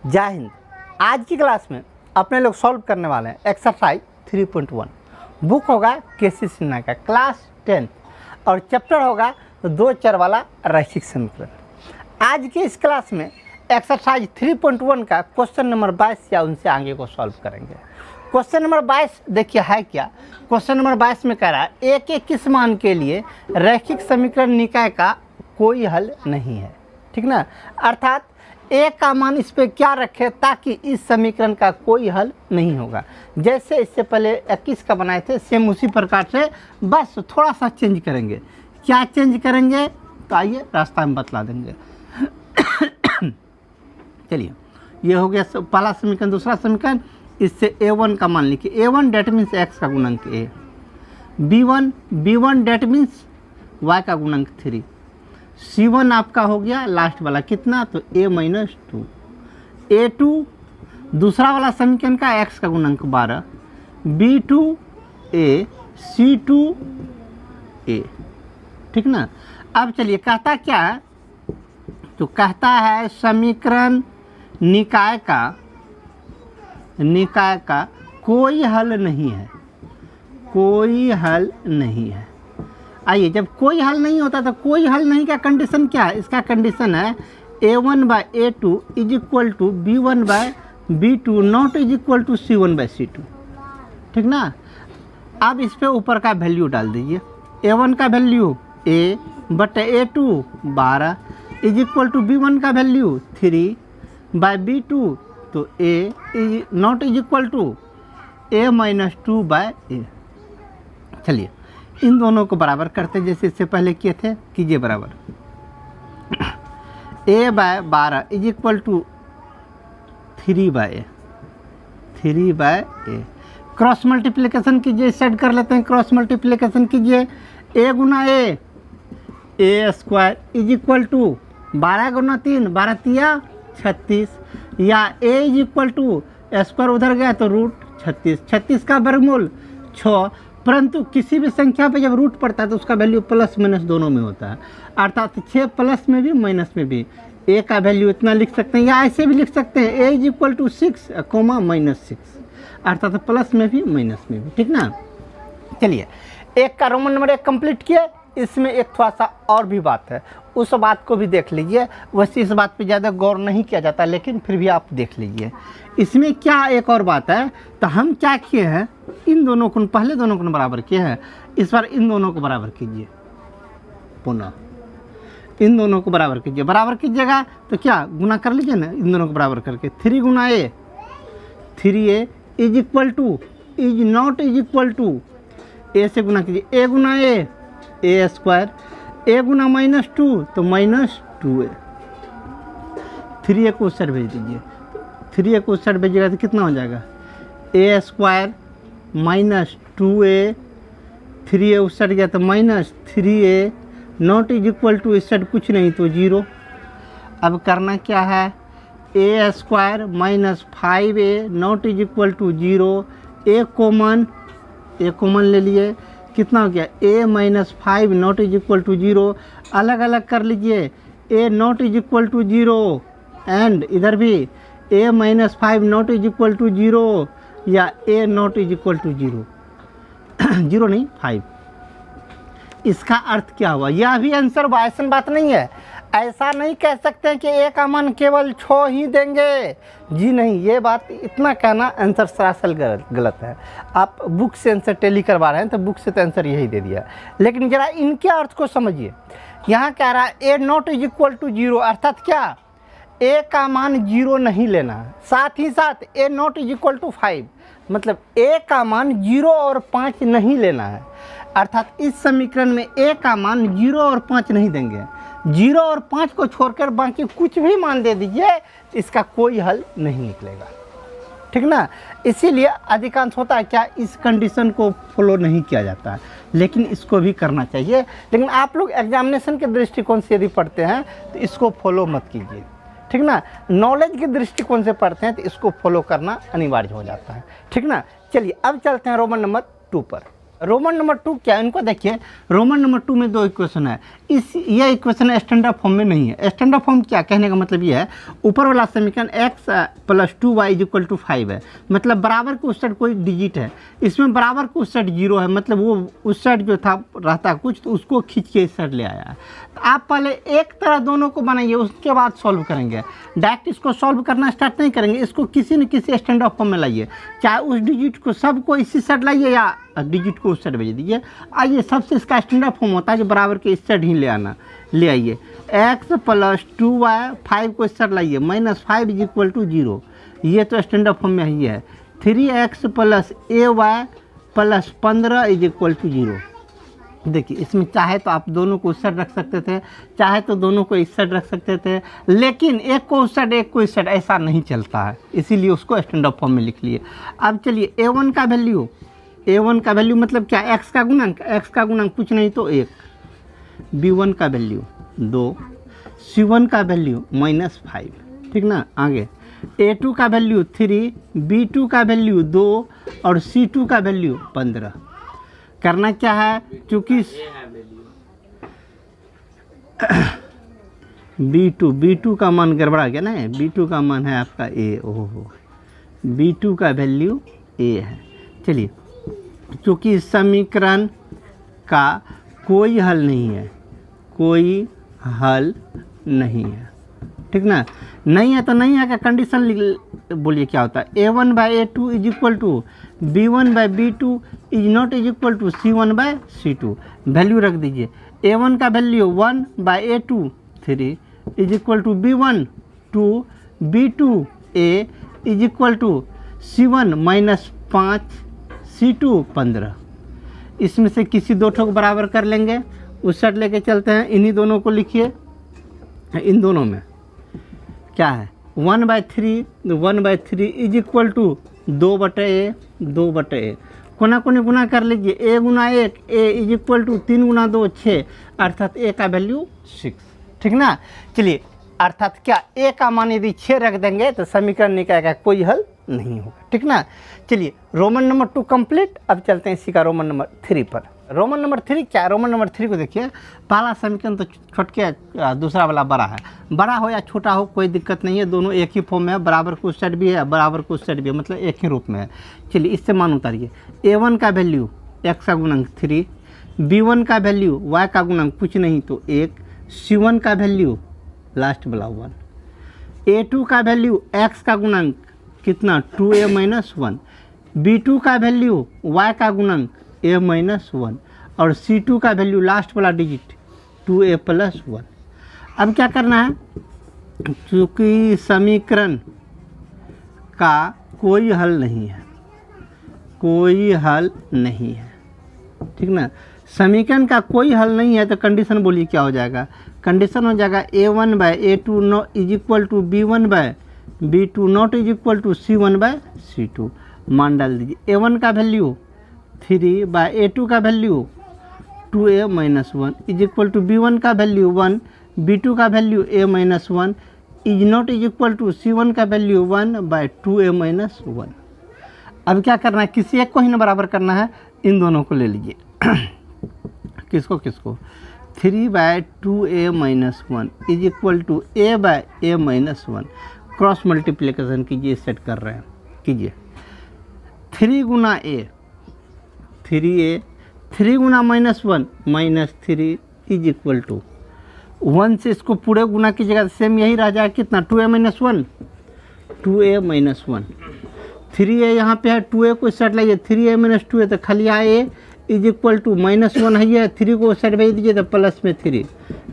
जय हिंद। आज की क्लास में अपने लोग सॉल्व करने वाले हैं एक्सरसाइज 3.1। बुक होगा केसी सिन्हा का क्लास 10 और चैप्टर होगा 2 चर वाला रैखिक समीकरण। आज की इस क्लास में एक्सरसाइज 3.1 का क्वेश्चन नंबर 22 या उनसे आगे को सॉल्व करेंगे। क्वेश्चन नंबर 22 देखिए है क्या। क्वेश्चन नंबर 22 में कह रहा है एक एक किस मान के लिए रैखिक समीकरण निकाय का कोई हल नहीं है। ठीक ना, अर्थात एक का मान इस पे क्या रखे ताकि इस समीकरण का कोई हल नहीं होगा। जैसे इससे पहले 21 का बनाए थे सेम उसी प्रकार से, बस थोड़ा सा चेंज करेंगे। क्या चेंज करेंगे तो आइए रास्ता में बतला देंगे। चलिए, ये हो गया पहला समीकरण। दूसरा समीकरण, इससे a1 का मान लिखिए। a1 डेट मीन्स x का गुणक a, b1 that means y का गुणक 3, c1 आपका हो गया लास्ट वाला कितना तो a-2, a2 दूसरा वाला समीकरण का x का गुणक 12, b2a, c2a। ठीक ना। अब चलिए कहता क्या है, तो कहता है समीकरण निकाय का कोई हल नहीं है। कोई हल नहीं है। आइए, जब कोई हल नहीं होता तो कोई हल नहीं का कंडीशन क्या है। इसका कंडीशन है a1/a2 is equal to b1/b2 not is equal to c1/c2। ठीक ना। अब इस पे ऊपर का वैल्यू डाल दीजिए। a1 का value a/a2 12 is equal to b1 का वैल्यू 3/b2 तो a is not is equal to a-2/a। चलिए इन दोनों को बराबर करते जैसे इससे पहले किए थे, कीजिए बराबर। a/12 is equal to 3/a। Cross multiplication कीजिए, सेट कर लेते हैं। क्रॉस मल्टीप्लिकेशन कीजिए। a गुना a square is equal to 12 गुना 3 12 तिया 36, या a is equal to square उधर गया तो रूट 36 का वर्गमूल 6। परंतु किसी भी संख्या पे जब रूट पड़ता है तो उसका वैल्यू प्लस माइनस दोनों में होता है, अर्थात 6 प्लस में भी माइनस में भी। a का वैल्यू इतना लिख सकते हैं या ऐसे भी लिख सकते हैं a इज इक्वल टू 6 -6, अर्थात प्लस में भी माइनस में भी। ठीक ना। चलिए, एक का रोमन नंबर 1 कंप्लीट किए। इसमें एक थोड़ा सा और भी बात है, उस बात को भी देख लीजिए। वैसे इस बात पे ज़्यादा गौर नहीं किया जाता, लेकिन फिर भी आप देख लीजिए। इसमें क्या एक और बात है, तो हम क्या किए हैं, इन दोनों को पहले दोनों को बराबर किए हैं, इस बार इन दोनों को बराबर कीजिए। पुनः इन दोनों को बराबर कीजिए। बराबर कीजिएगा तो क्या गुना कर लीजिए ना, इन दोनों को बराबर करके 3 गुना a 3a is equal to is not is equal to a से गुना कीजिए। a गुना a स्क्वायर, a गुना -2 तो -2a। 3a को उस साइड भेज दीजिए। 3a को उस साइड भेजिएगा तो कितना हो जाएगा a स्क्वायर -2a, 3a उस साइड गया तो -3a not is equal to इस साइड कुछ नहीं तो 0। अब करना क्या है, a square -5a not is equal to 0, a common ले लिए, कितना हो गया a-5 not is equal to 0। अलग अलग कर लीजिए, a not is equal to 0 and इधर भी a-5 not is equal to 0 या a not is equal to 0 0 नहीं 5। इसका अर्थ क्या हुआ, यह भी आंसर हुआ। ऐसा बात नहीं है, ऐसा नहीं कह सकते कि a का मान केवल 6 ही देंगे। जी नहीं, ये बात इतना कहना आंसर सरासर गलत है। आप बुक से आंसर टेली करवा रहे हैं तो बुक से तो आंसर यही दे दिया, लेकिन जरा इनके अर्थ को समझिए। यहाँ कह रहा है a not is equal to 0, अर्थात क्या a का मान 0 नहीं लेना है, साथ ही साथ a not is equal to 5, मतलब a का मान 0 और 5 नहीं लेना है। अर्थात इस समीकरण में a का मान 0 और 5 नहीं देंगे। 0 और 5 को छोड़कर बाकी कुछ भी मान दे दीजिए, इसका कोई हल नहीं निकलेगा। ठीक ना। इसीलिए अधिकांश होता है क्या, इस कंडीशन को फॉलो नहीं किया जाता है, लेकिन इसको भी करना चाहिए। लेकिन आप लोग एग्जामिनेशन के दृष्टिकोण से यदि पढ़ते हैं तो इसको फॉलो मत कीजिए। ठीक ना। नॉलेज के दृष्टिकोण से पढ़ते हैं तो इसको फॉलो करना अनिवार्य हो जाता है। ठीक ना। चलिए अब चलते हैं रोमन नंबर 2 पर। रोमन नंबर 2 क्या है, इनको देखिए। रोमन नंबर 2 में दो इक्वेशन है। यह इक्वेशन स्टैंडर्ड फॉर्म में नहीं है। स्टैंडर्ड फॉर्म क्या, कहने का मतलब यह है, ऊपर वाला समीकरण x + 2y = 5 है, मतलब बराबर के उस साइड कोई डिजिट है। इसमें बराबर के उस साइड 0 है, मतलब वो उस साइड जो था रहता कुछ, तो उसको खींच के इस साइड ले आया है। तो आप पहले एक तरह दोनों को बनाइए, उसके बाद सॉल्व करेंगे। डायरेक्ट इसको सॉल्व करना स्टार्ट नहीं करेंगे, इसको किसी न किसी स्टैंडर्ड फॉर्म में लाइए। चाहे उस डिजिट को सबको इसी साइड लाइए या डिजिट को उस साइड भेज दीजिए। आइए, सबसे इसका स्टैंडर्ड फॉर्म होता है कि बराबर के इस साइड ही ले आइए। x + 2y, 5 को इस साइड लाइए, -5 = 0। ये तो स्टैंडर्ड फॉर्म में ही है। 3x + ay + 15 = 0। देखिए, इसमें चाहे तो आप दोनों को उस साइड रख सकते थे, चाहे तो दोनों को इस साइड रख सकते थे, लेकिन एक को उस साइड एक को इस साइड ऐसा नहीं चलता है, इसीलिए उसको स्टैंडर्ड फॉर्म में लिख लिए। अब चलिए, a1 का वैल्यू मतलब क्या, x का गुणांक कुछ नहीं तो 1, b1 का वैल्यू 2, c1 का वैल्यू -5, ठीक ना। आगे a2 का वैल्यू 3, b2 का वैल्यू 2 और c2 का वैल्यू 15। करना क्या है, चूँकि B2 का मान गड़बड़ा गया ना, B2 का मान है आपका A। ओहो, B2 का वैल्यू A है। चलिए, चूँकि इस समीकरण का कोई हल नहीं है, ठीक ना। नहीं है तो नहीं है का कंडीशन बोलिए क्या होता है। a1/a2 = b1/b2 ≠ c1/c2। वैल्यू रख दीजिए। a1 का value 1/a2 3 = b1 2, b2 a = c1 -5 c2 15। इसमें से किसी दो ठो को बराबर कर लेंगे, उस साइड लेके चलते हैं। इन्हीं दोनों को लिखिए। इन दोनों में क्या है, 1/3 = 2/a 2/a। कोना कोनी गुना कर लीजिए। a × 1 a = 3 × 2 6, अर्थात a का वैल्यू 6, ठीक ना। चलिए, अर्थात क्या, a का मान यदि 6 रख देंगे तो समीकरण निकालेगा, कोई हल नहीं होगा, ठीक ना। चलिए, रोमन नंबर 2 कंप्लीट। अब चलते हैं इसी का रोमन नंबर 3 पर। रोमन नंबर 3 क्या है, रोमन नंबर 3 को देखिए। पहला समीकरण तो छोटके, दूसरा वाला बड़ा है। बड़ा हो या छोटा हो कोई दिक्कत नहीं है, दोनों एक ही फॉर्म में है, बराबर को उस साइड भी है, बराबर को उस साइड भी है, मतलब एक ही रूप में है। चलिए, इससे मान उतारिए। a1 का वैल्यू x का गुणांक 3, b1 का वैल्यू y का गुणांक कुछ नहीं तो 1, c1 का वैल्यू लास्ट वाला 1, a2 का वैल्यू x का गुणांक कितना 2a - 1, b2 का वैल्यू y का गुणांक a - 1 और c2 का वैल्यू लास्ट वाला डिजिट 2a + 1। अब क्या करना है, चूँकि समीकरण का कोई हल नहीं है, ठीक ना। समीकरण का कोई हल नहीं है तो कंडीशन बोलिए क्या हो जाएगा। कंडीशन हो जाएगा a1/a2 = b1/b2 ≠ c1/c2। मान डाल दीजिए। a1 का वैल्यू 3/a2 का वैल्यू 2a - 1 = b1 का वैल्यू 1, b2 का value a - 1 is not c1 का वैल्यू 1/2a - 1। अब क्या करना है, किसी एक को ही ना बराबर करना है, इन दोनों को ले लीजिए। किसको 3/2a - 1 = a/a - 1। क्रॉस मल्टीप्लिकेशन कीजिए, सेट कर रहे हैं, कीजिए। 3 × a 3a, 3 × -1 -3 = 1 से इसको पूरे गुना कीजिएगा तो सेम यही रह जाएगा, कितना 2a - 1 2a - 1। 3a यहाँ पे है, 2a को सेट लाइए, 3a - 2a तो खाली a = -1 है, 3 को सेट भेज दीजिए तो प्लस में 3,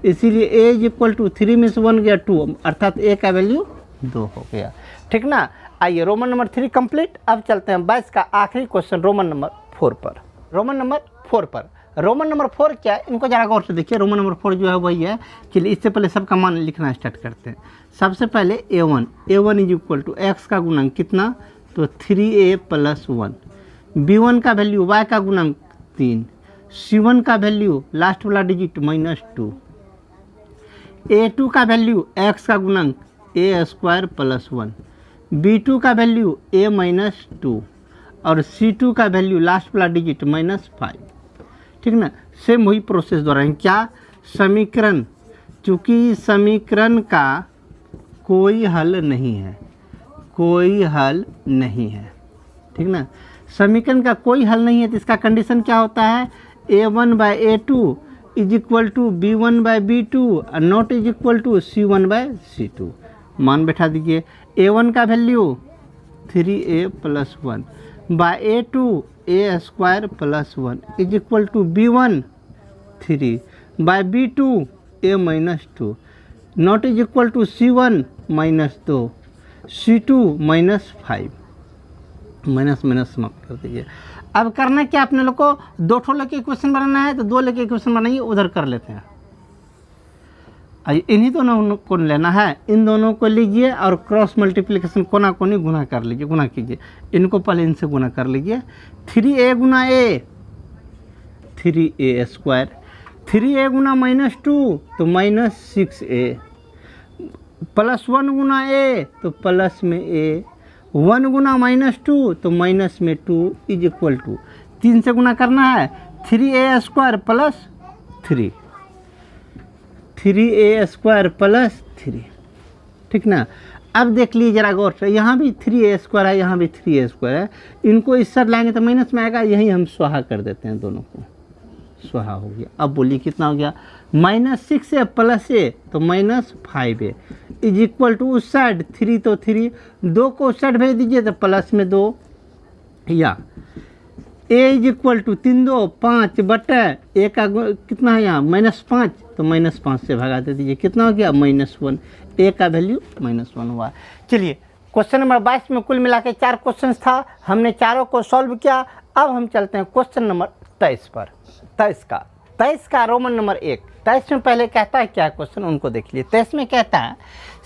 इसीलिए a = 3 में से 1 गया 2, अर्थात a का वैल्यू 2 हो गया, ठीक ना। आइए, रोमन नंबर 3 कंप्लीट। अब चलते हैं 22 का आखिरी क्वेश्चन रोमन नंबर 4 पर। रोमन नंबर 4 क्या है, इनको जरा गौर से देखिए। रोमन नंबर 4 जो है वही है। चलिए, इससे पहले सबका मान लिखना स्टार्ट करते हैं। सबसे पहले a1 = x का गुणांक कितना तो 3a + 1, b1 का वैल्यू y का गुणांक 3, c1 का वैल्यू लास्ट वाला डिजिट -2, a2 का वैल्यू x का गुणांक a² + 1, b2 का वैल्यू a - 2 और C2 का वैल्यू लास्ट वाला डिजिट -5, ठीक ना। सेम वही प्रोसेस दोहराएंगे। क्या समीकरण, चूँकि समीकरण का कोई हल नहीं है, कोई हल नहीं है, ठीक ना। समीकरण का कोई हल नहीं है तो इसका कंडीशन क्या होता है, A1/A2 is equal to B1/B2 और not is equal to C1/C2। मान बैठा दीजिए। A1 का value 3A + 1 by A2 A² + 1 is equal to B1 3 by B2 A-2 not is equal to C1 -2 C2 -5। Minus minus समाप्त कर दीजिए। अब करना क्या, अपने लोग को दो ठो लेके इक्वेशन बनाना है तो दो लेके इक्वेशन बनाइए, उधर कर लेते हैं। इन्हीं दोनों को लेना है, इन दोनों को लीजिए और क्रॉस मल्टीप्लिकेशन कोना कोनी गुना कर लीजिए, गुना कीजिए। इनको पहले इनसे गुना कर लीजिए। 3A Guna A 3A², 3A गुना -2 तो -6A, +1 गुना A तो प्लस में A, 1 गुना -2 तो माइनस में 2 इज इक्वल टू 3 से गुना करना है 3A² + 3, 3A² + 3, ठीक ना। अब देख लीजिए जरा गौर से, यहाँ भी 3A² है, यहाँ भी 3A² है। इनको इस साइड लाएंगे तो माइनस में आएगा, यही हम स्वाहा कर देते हैं, दोनों को स्वाहा हो गया। अब बोलिए कितना हो गया, -6A + A तो -5A इज इक्वल टू उस साइड 3 तो 3, 2 को उस साइड भेज दीजिए तो प्लस में 2, या A इज इक्वल टू 3 2 5 बटा A का कितना है यहाँ -5 तो -5 से भगा दे दीजिए, कितना हो गया -1। A का वैल्यू -1 हुआ। चलिए क्वेश्चन नंबर 22 में कुल मिला के 4 क्वेश्चन था, हमने चारों को सॉल्व किया। अब हम चलते हैं क्वेश्चन नंबर 23 पर। 23 का रोमन नंबर 1। 23 में पहले कहता है क्या क्वेश्चन, उनको देख लीजिए। 23 में कहता है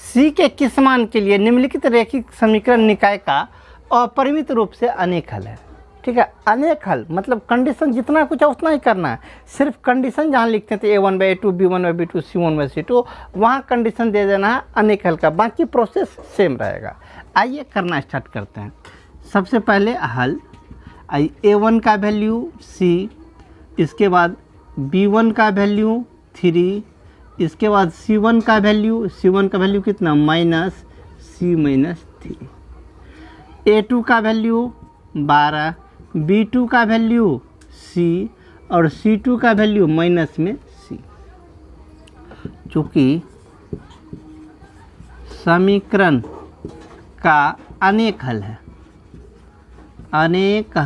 C के किस मान के लिए निम्नलिखित रैखिक समीकरण निकाय का अपरिमित रूप से अनेक हल है। ठीक है, अनेक हल मतलब कंडीशन जितना कुछ है उतना ही करना है। सिर्फ कंडीशन जहाँ लिखते थे A1/A2 B1/B2 C1/C2 वहाँ कंडीशन दे देना है अनेक हल का, बाकी प्रोसेस सेम रहेगा। आइए करना स्टार्ट करते हैं। सबसे पहले हल, A1 का वैल्यू C, इसके बाद B1 का वैल्यू 3, इसके बाद C1 का वैल्यू कितना -C-3, A2 का वैल्यू 12, B2 का वैल्यू C और C2 का वैल्यू माइनस में C। चूँकि समीकरण का अनेक हल है, अनेक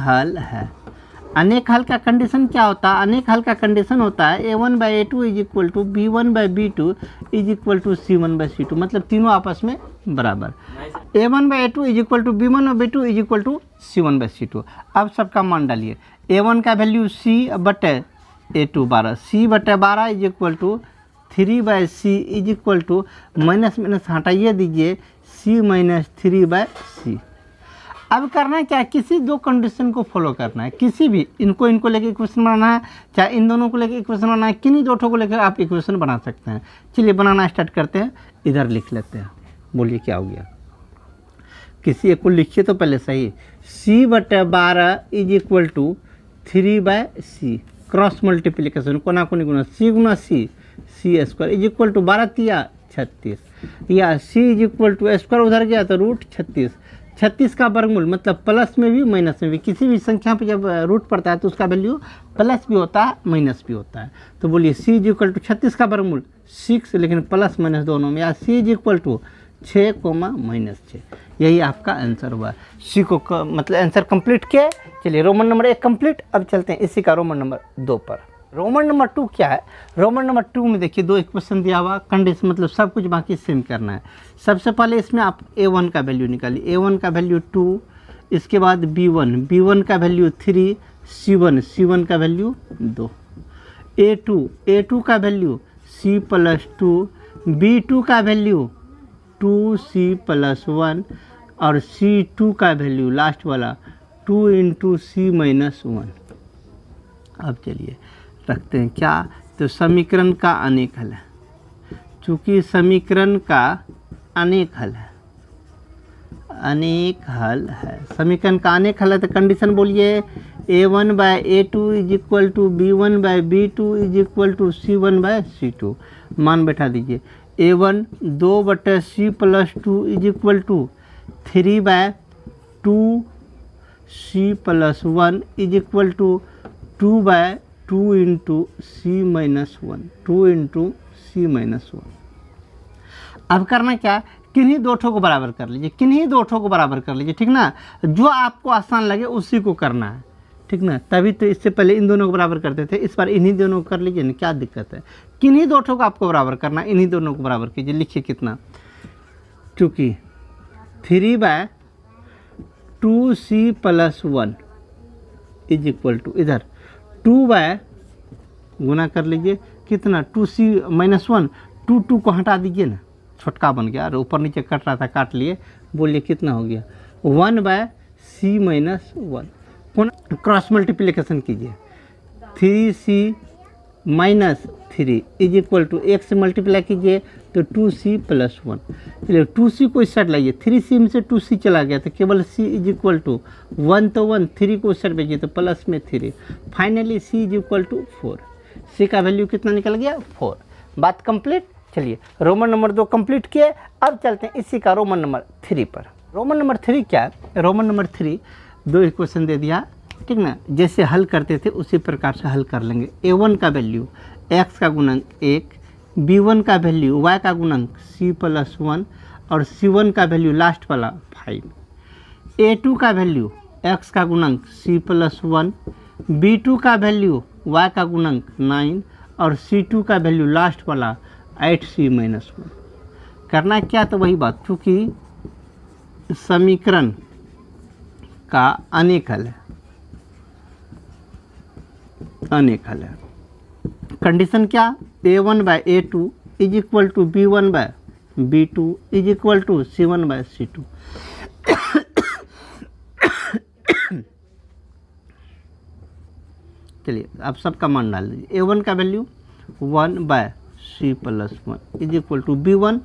हल का कंडीशन क्या होता है, अनेक हल का कंडीशन होता है A1/A2 is equal to B1/B2 is equal to C1/C2, मतलब तीनों आपस में बराबर। A1/A2 is equal to B1/B2 is equal to C1/C2। अब सबका मान डालिए। A1 का वैल्यू C बटे A2 12, C बटे 12 is equal to 3/C is equal to minus minus हटाइए दीजिए C - 3/C। अब करना क्या है, किसी दो कंडीशन को फॉलो करना है, किसी भी इनको लेके इक्वेशन बनाना है, चाहे इन दोनों को लेके इक्वेशन बनाना है, किन्हीं दो को लेकर आप इक्वेशन बना सकते हैं। चलिए बनाना स्टार्ट करते हैं, इधर लिख लेते हैं। बोलिए क्या हो गया, किसी एक को लिखिए तो पहले सही। C बटे 12 is equal to 3/C, cross multiplication कोना कोनी गुना C गुना C C² is equal to 12 तिया 36, या C is equal to square उधर गया तो √36, 36 का वर्गमूल मतलब प्लस में भी माइनस में भी, किसी भी संख्या पे जब रूट पड़ता है तो उसका वैल्यू प्लस भी होता है माइनस भी होता है। तो बोलिए C इज इक्वल टू 36 का वर्गमूल 6, लेकिन प्लस माइनस दोनों में, या C इज इक्वल टू 6, -6। यही आपका आंसर हुआ। C को मतलब आंसर कंप्लीट किया। चलिए रोमन नंबर 1 कंप्लीट। अब चलते हैं इसी का रोमन नंबर 2 पर। रोमन नंबर 2 क्या है, रोमन नंबर 2 में देखिए 2 इक्वेशन दिया हुआ, कंडीशन मतलब सब कुछ बाकी सेम करना है। सबसे पहले इसमें आप A1 का वैल्यू निकालिए। A1 का वैल्यू 2, इसके बाद B1 का वैल्यू 3, C1 का वैल्यू 2, A2 का वैल्यू C + 2, B2 का वैल्यू 2C + 1 और C2 का वैल्यू लास्ट वाला 2 × C - 1। अब चलिए रखते हैं क्या, तो समीकरण का अनेक हल है। चूँकि समीकरण का अनेक हल है, अनेक हल है। समीकरण का अनेक हल है तो कंडीशन बोलिए a1/a2 is equal to b1/b2 is equal to c1/c2। मान बैठा दीजिए a1 2/c+2 is equal to 3/2c+1 is equal to 2/2 into c-1 2 into c-1। अब करना क्या, किन्हीं दो ठो को बराबर कर लीजिए, किन्हीं दो ठो को बराबर कर लीजिए, ठीक ना। जो आपको आसान लगे उसी को करना है, ठीक ना। तभी तो इससे पहले इन दोनों को बराबर करते थे, इस बार इन्हीं दोनों को कर लीजिए ना, क्या दिक्कत है। किन्हीं दो ठो को आपको बराबर करना, इन्हीं दोनों को बराबर कीजिए। लिखिए कितना, चूँकि 3/2c+1 इज इक्वल टू इधर 2 गुना कर लीजिए कितना 2c-1, 2 को हटा दीजिए ना, छोटका बन गया और ऊपर नीचे कट रहा था, काट लिए। बोलिए कितना हो गया 1/c-1। क्रॉस मल्टीप्लिकेशन कीजिए 3c-3 इज इक्वल टू 1 से मल्टीप्लाई कीजिए तो 2c+1। चलिए 2c को इस साइड लाइए, 3c में से 2c चला गया तो केवल c इज इक्वल टू 1 तो 1, 3 को इस साइड भेजिए तो प्लस में 3। Finally c is equal to 4। c का वैल्यू कितना निकल गया 4। बात कंप्लीट। चलिए रोमन नंबर 2 कंप्लीट किए, अब चलते हैं इसी का रोमन नंबर 3 पर। रोमन नंबर 3 क्या है, रोमन नंबर 3 दो इक्वेशन दे दिया, ठीक ना। जैसे हल करते थे उसी प्रकार से हल कर लेंगे। a1 का वैल्यू x का गुणक 1, b1 का वैल्यू y का गुणक c+1 और c1 का वैल्यू लास्ट वाला 5। a2 का वैल्यू x का गुणक c+1, b2 का वैल्यू y का गुणक 9 और c2 का वैल्यू लास्ट वाला 8c-1। करना क्या, तो वही बात, चूँकि समीकरण का अनेक हल है, अनेक हल है। कंडीशन क्या, a1/a2 is equal to b1/b2 is equal to c1/c2। चलिए अब सबका मान डाल दीजिए। a1 का value 1/c+1 is equal to b1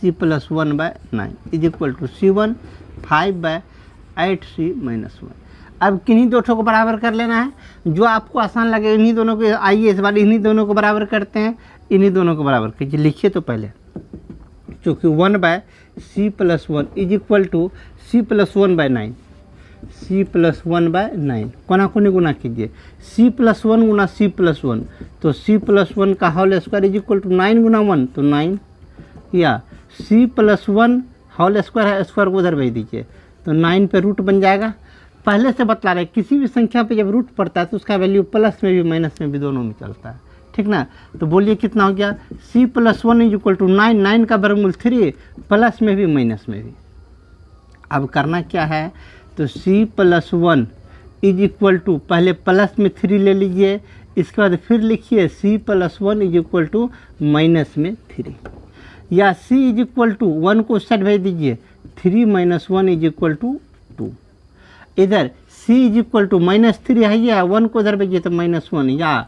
c+1/9 is equal to c1 5/8c-1। अब किन्हीं दो ठो को बराबर कर लेना है, जो आपको आसान लगे इन्हीं दोनों को। आइए इस बार इन्हीं दोनों को बराबर करते हैं, इन्हीं दोनों को बराबर कीजिए। लिखिए तो पहले, चूँकि 1/c+1 is equal to c+1/9, c+1/9 कोना कोनी गुना कीजिए, c+1 गुना c+1 तो c+1 का whole square is equal to 9 गुना 1 तो 9, या c+1 होल स्क्वायर है, स्क्वायर को उधर भेज दीजिए तो 9 पे रूट बन जाएगा। पहले से बतला रहे किसी भी संख्या पे जब रूट पड़ता है तो उसका वैल्यू प्लस में भी माइनस में भी दोनों में चलता है, ठीक ना। तो बोलिए कितना हो गया, c+1 इज इक्वल टू 9, 9 का वर्गमूल 3, प्लस में भी माइनस में भी। अब करना क्या है, तो c+1 इज इक्वल टू पहले प्लस में 3 ले लीजिए, इसके बाद फिर लिखिए c+1 is equal to minus में 3, या c इज इक्वल टू 1 को साइड भेज दीजिए, 3 - 1 इज इक्वल टू 2। इधर c इज इक्वल टू -3 है, या 1 को इधर भेजिए तो -1, या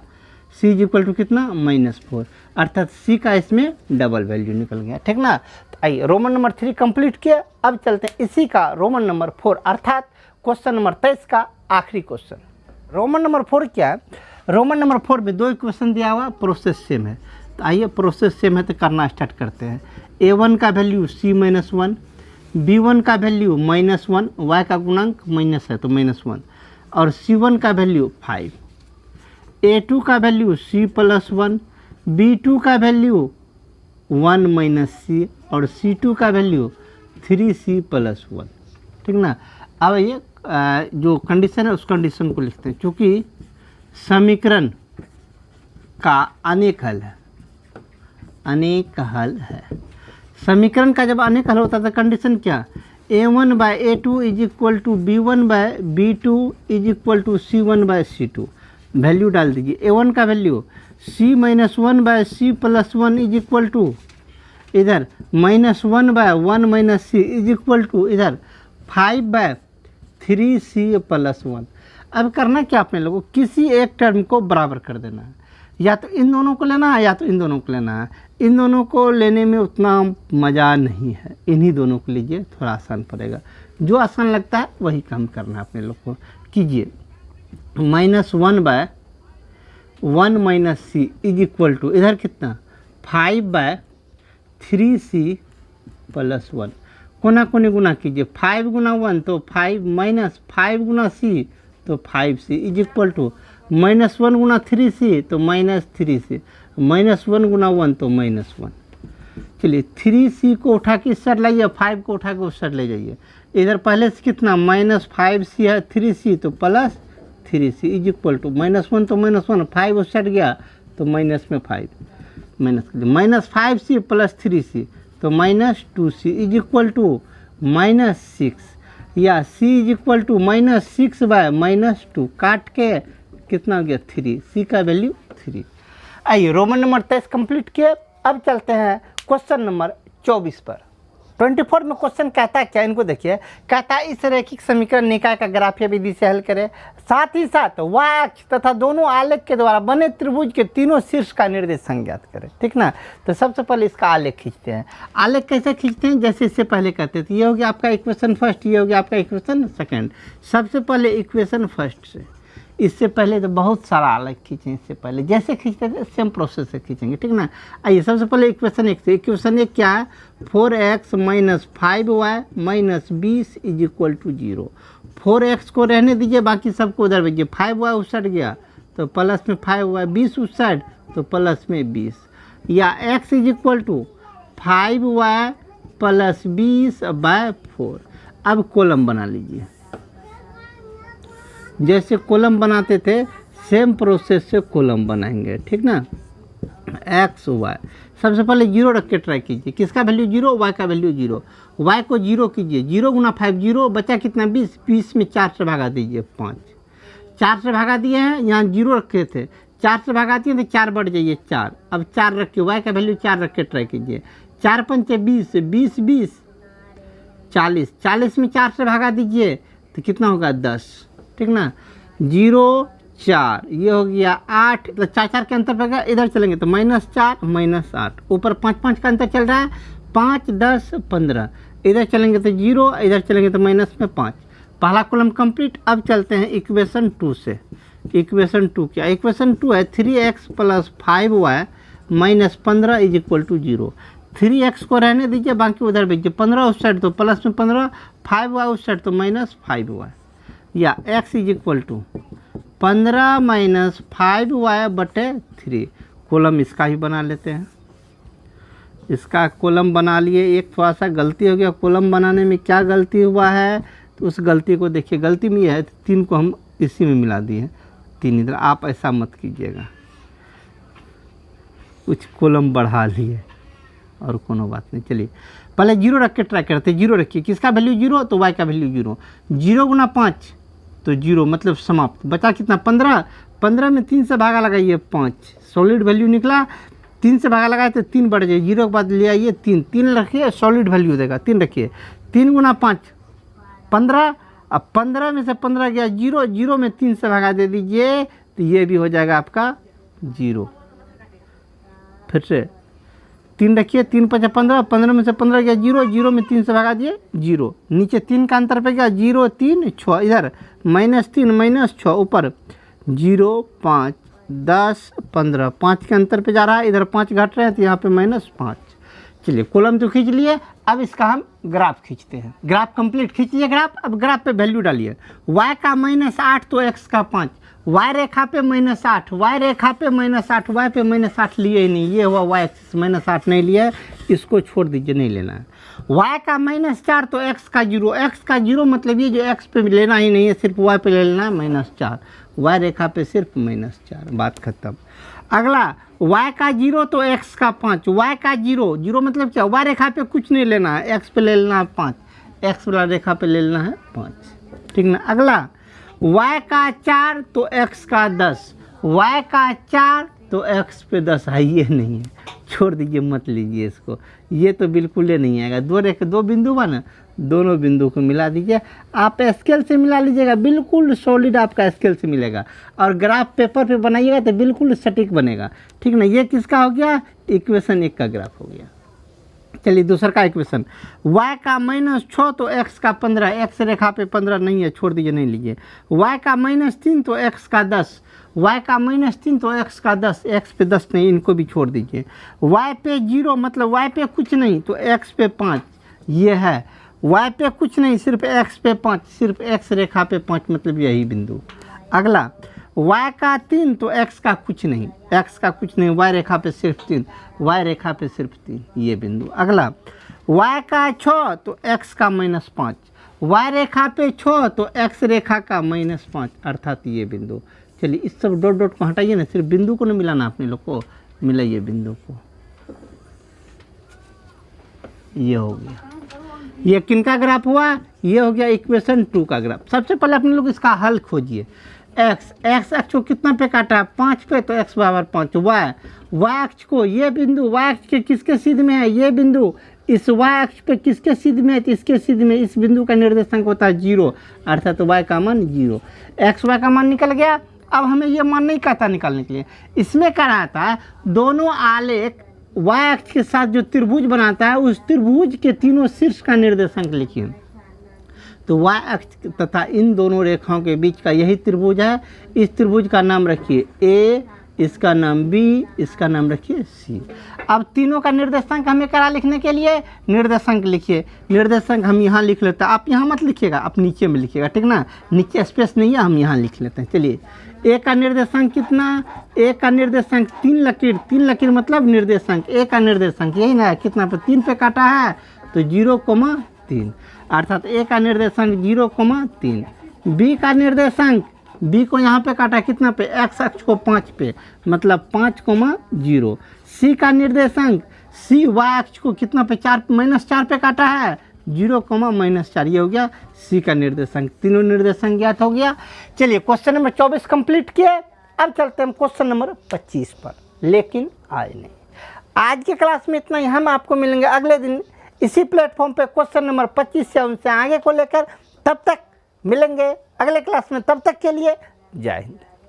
c इज इक्वल टू कितना -4, अर्थात c का इसमें डबल वैल्यू निकल गया, ठीक ना। तो आइए रोमन नंबर 3 कंप्लीट किया, अब चलते हैं इसी का रोमन नंबर 4 अर्थात क्वेश्चन नंबर 23 का आखिरी क्वेश्चन। रोमन नंबर 4 क्या है, रोमन नंबर 4 में दो इक्वेशन दिया हुआ, प्रोसेस सेम है। तो आइए प्रोसेस सेम है तो करना स्टार्ट करते हैं। a1 का वैल्यू c-1, b1 का वैल्यू -1, y का गुणांक माइनस है तो -1 और c1 का वैल्यू 5, a2 का वैल्यू c+1, b2 का वैल्यू 1 - c और c2 का वैल्यू 3c+1, ठीक ना। अब ये जो कंडीशन है उस कंडीशन को लिखते हैं, क्योंकि समीकरण का अनेक हल है, अनेक हल है। समीकरण का जब अनेक हल होता है तो कंडीशन क्या, a1/a2 is equal to b1/b2 is equal to c1/c2। Value डाल दीजिए, a1 का value c-1/c+1 is equal to इधर -1/1 - c इज इक्वल टू इधर 5/3c+1। अब करना क्या, अपने लोगों किसी एक टर्म को बराबर कर देना है। या तो इन दोनों को लेना है या तो इन दोनों को लेना है। इन दोनों को लेने में उतना मज़ा नहीं है, इन्हीं दोनों को लीजिए, थोड़ा आसान पड़ेगा। जो आसान लगता है वही काम करना है अपने लोग को। कीजिए -1/1 minus c is equal to, इधर कितना 5/3c प्लस 1। कोना कोनी गुना कीजिए, 5 गुना 1 तो 5 माइनस 5 गुना c तो 5c is equal to -1 Guna 3c तो -3c, -1 गुना 1 तो -1। चलिए 3c को उठा के इस साइड लाइए, 5 को उठा के उस साइड ले जाइए। इधर पहले से कितना -5c है, 3c तो plus 3c is equal to -1 तो -1, 5 उस साइड गया तो माइनस में 5 माइनस कर दिया, -5c प्लस 3c तो -2c इज इक्वल टू -6, या c इज इक्वल टू -6/-2, काट के कितना हो गया 3, c का वैल्यू 3। आइए रोमन नंबर 23 कंप्लीट किए। अब चलते हैं क्वेश्चन नंबर 24 पर। 24 में क्वेश्चन कहता है क्या, इनको देखिए। कहता है इस रैखिक समीकरण निकाय का ग्राफीय विधि से हल करें, साथ ही साथ y अक्ष तथा दोनों आलेख के द्वारा बने त्रिभुज के तीनों शीर्ष का निर्देशांक ज्ञात करें। ठीक ना, तो सबसे पहले इसका आलेख खींचते हैं। आलेख कैसे खींचते हैं, जैसे इससे पहले कहते थे। ये हो गया आपका इक्वेशन फर्स्ट, ये हो गया आपका इक्वेशन सेकेंड। सबसे पहले इक्वेशन फर्स्ट से, इससे पहले तो बहुत सारा आलेख खींचे, इससे पहले जैसे खींचते थे सेम प्रोसेस से खींचेंगे। ठीक ना, आइए सबसे पहले इक्वेशन एक से। इक्वेशन एक क्या है, 4x minus 5y minus 20 is equal to 0। 4x को रहने दीजिए, बाकी सबको उधर भेजिए। 5y उस साइड गया तो प्लस में 5y, 20 उस साइड तो प्लस में 20, या x is equal to 5y plus 20/4। अब कॉलम बना लीजिए, जैसे कॉलम बनाते थे सेम प्रोसेस से कॉलम बनाएंगे। ठीक ना, एक्स वाई सबसे पहले 0 रख के ट्राई कीजिए। किसका वैल्यू 0, वाई का वैल्यू 0। वाई को 0 कीजिए, 0 गुना 5 0, बचा कितना 20, 20 में 4 से भगा दीजिए 5, 4 से भगा दिए हैं, यहाँ 0 रखे थे, 4 से भगा दिए तो 4 बढ़ जाइए 4। अब 4 रख के वाई का वैल्यू 4 रख के ट्राई कीजिए। 4 पंचे 20, 20 20 40, 40 में 4 से भगा दीजिए तो कितना होगा 10। ठीक ना, 0 4, ये हो गया 8, तो 4 4 के अंतर पड़ेगा, इधर चलेंगे तो -4 -8, ऊपर 5 5 का अंतर चल रहा है, 5 10 15, इधर चलेंगे तो 0, इधर चलेंगे तो माइनस में 5। पहला कॉलम कंप्लीट। अब चलते हैं इक्वेशन 2 से। इक्वेशन 2 क्या, इक्वेशन 2 है 3x plus 5y minus 15 is equal to 0। 3x को रहने दीजिए, बाकी उधर भेजिए, 15 उस साइड तो प्लस में 15, 5y उस साइड तो -5y, या x is equal to 15 minus 5y/3। Column इसका ही बना लेते हैं। इसका कॉलम बना लिए। एक थोड़ा सा गलती हो गया कॉलम बनाने में, क्या गलती हुआ है तो उस गलती को देखिए। गलती में यह है 3 को हम इसी में मिला दिए, 3 इधर। आप ऐसा मत कीजिएगा, कुछ कॉलम बढ़ा लिए और कोनो बात नहीं। चलिए पहले 0 रख के ट्राई करते हैं। 0 रखिए, किसका वैल्यू 0 तो y का वैल्यू 0। 0 गुना 5 तो 0, मतलब समाप्त। बचा कितना 15, 15 में 3 से भागा लगाइए 5, सॉलिड वैल्यू निकला। 3 से भागा लगाए तो 3 बढ़ जाए, 0 के बाद ले आइए 3, 3 रखिए, सॉलिड वैल्यू देगा 3 रखिए। 3 गुना 5 15, अब 15 में से 15 गया 0, 0 में 3 से भागा दे दीजिए तो ये भी हो जाएगा आपका 0। फिर से 3 रखिए, 3 5 15, 15 में से 15 गया 0, 0 में 3 से भगा दिए 0, नीचे 3 का अंतर पे गया 0 3 6, इधर -3 -6, ऊपर 0 5 10 15, 5 के अंतर पे जा रहा है, इधर 5 घट रहे हैं तो यहाँ पे -5। चलिए कॉलम तो खींच लिए। अब इसका हम ग्राफ खींचते हैं। ग्राफ कंप्लीट खींचिए ग्राफ। अब ग्राफ पे वैल्यू डालिए। y का -8 तो x का 5, y रेखा पे -8, y रेखा पे -8, y पे -8 लिए ही नहीं, ये हुआ y एक्सिस। -8 नहीं लिया, इसको छोड़ दीजिए, नहीं लेना है। y का -4 तो x का 0, x का 0 मतलब ये जो x पे लेना ही नहीं है, सिर्फ y पे ले लेना है -4, y रेखा पे सिर्फ -4, बात खत्म। अगला y का 0 तो x का 5, y का 0 0 मतलब क्या, y रेखा पे कुछ नहीं लेना है, x पे ले लेना है 5, x वाला रेखा पे ले लेना है 5। ठीक ना। अगला y का 4 तो x का 10, y का 4 तो x पे 10 है, ये नहीं है, छोड़ दीजिए, मत लीजिए इसको, ये तो बिल्कुल ही नहीं आएगा। 2 बिंदु बना, दोनों बिंदु को मिला दीजिए। आप स्केल से मिला लीजिएगा, बिल्कुल सॉलिड आपका स्केल से मिलेगा, और ग्राफ पेपर पे बनाइएगा तो बिल्कुल सटीक बनेगा, ठीक ना। ये किसका हो गया, इक्वेशन 1 का ग्राफ हो गया। चलिए दूसरा का इक्वेशन, y का -6 तो x का 15, x रेखा पे 15 नहीं है, छोड़ दीजिए, नहीं लीजिए। y का -3 तो x का 10, y का -3 तो x का 10, x पे 10 नहीं, इनको भी छोड़ दीजिए। y पे 0 मतलब y पे कुछ नहीं तो x पे 5, ये है। y पे कुछ नहीं, सिर्फ x पे 5, सिर्फ x रेखा पे 5 मतलब यही बिंदु। अगला y का 3 तो x का कुछ नहीं, x का कुछ नहीं, y रेखा पे सिर्फ 3, y रेखा पे सिर्फ 3, ये बिंदु। अगला y का 6 तो x का -5, y रेखा पे 6 तो x रेखा का -5, अर्थात ये बिंदु। चलिए इस सब डॉट डॉट को हटाइए ना, सिर्फ बिंदु को नहीं मिलाना, अपने लोग को मिलाइए बिंदु को। ये हो गया, ये किनका ग्राफ हुआ, ये हो गया इक्वेशन 2 का ग्राफ। सबसे पहले अपने लोग इसका हल खोजिए। x अक्ष को कितना पे काटा है, 5 पे, तो x बराबर 5। y अक्ष को, ये बिंदु y अक्ष के किसके सिद्ध में है, ये बिंदु इस y अक्ष पे किसके सिद्ध में है, तो इसके सिद्ध में। इस बिंदु का निर्देशांक होता है 0, अर्थात y का मान 0। x y का मान निकल गया। अब हमें ये मान नहीं कहता निकालने के लिए, इसमें क्या रहता है, दोनों आलेख y अक्ष के साथ जो त्रिभुज बनाता है, उस त्रिभुज के तीनों शीर्ष का निर्देशांक लिखिए। तो y अक्ष तथा इन दोनों रेखाओं के बीच का यही त्रिभुज है। इस त्रिभुज का नाम रखिए A, इसका नाम B, इसका नाम रखिए C। अब तीनों का निर्देशांक हमें करा लिखने के लिए निर्देशांक लिखिए। निर्देशांक हम यहाँ लिख लेते हैं, आप यहाँ मत लिखिएगा, आप नीचे में लिखिएगा, ठीक ना, नीचे स्पेस नहीं है, हम यहाँ लिख लेते हैं। चलिए A का निर्देशांक कितना, A का निर्देशांक 3 लकीर, 3 लकीर मतलब निर्देशांक, A का निर्देशांक यही ना है, कितना पे 3 पे काटा है तो 0,3, अर्थात A का निर्देशांक 0,3। B का निर्देशांक, B को यहाँ पे काटा कितना पे, x अक्ष को 5 पे, मतलब 5,0। C का निर्देशांक, C y अक्ष को कितना पे, -4 पे काटा है, 0,-4, ये हो गया C का निर्देशांक। तीनों निर्देशांक ज्ञात हो गया। चलिए क्वेश्चन नंबर 24 कंप्लीट किए। अब चलते हैं क्वेश्चन नंबर 25 पर, लेकिन आज नहीं, आज की क्लास में इतना ही। हम आपको मिलेंगे अगले दिन इसी प्लेटफॉर्म पे क्वेश्चन नंबर 25 से उनसे आगे को लेकर। तब तक मिलेंगे अगले क्लास में, तब तक के लिए जय हिंद।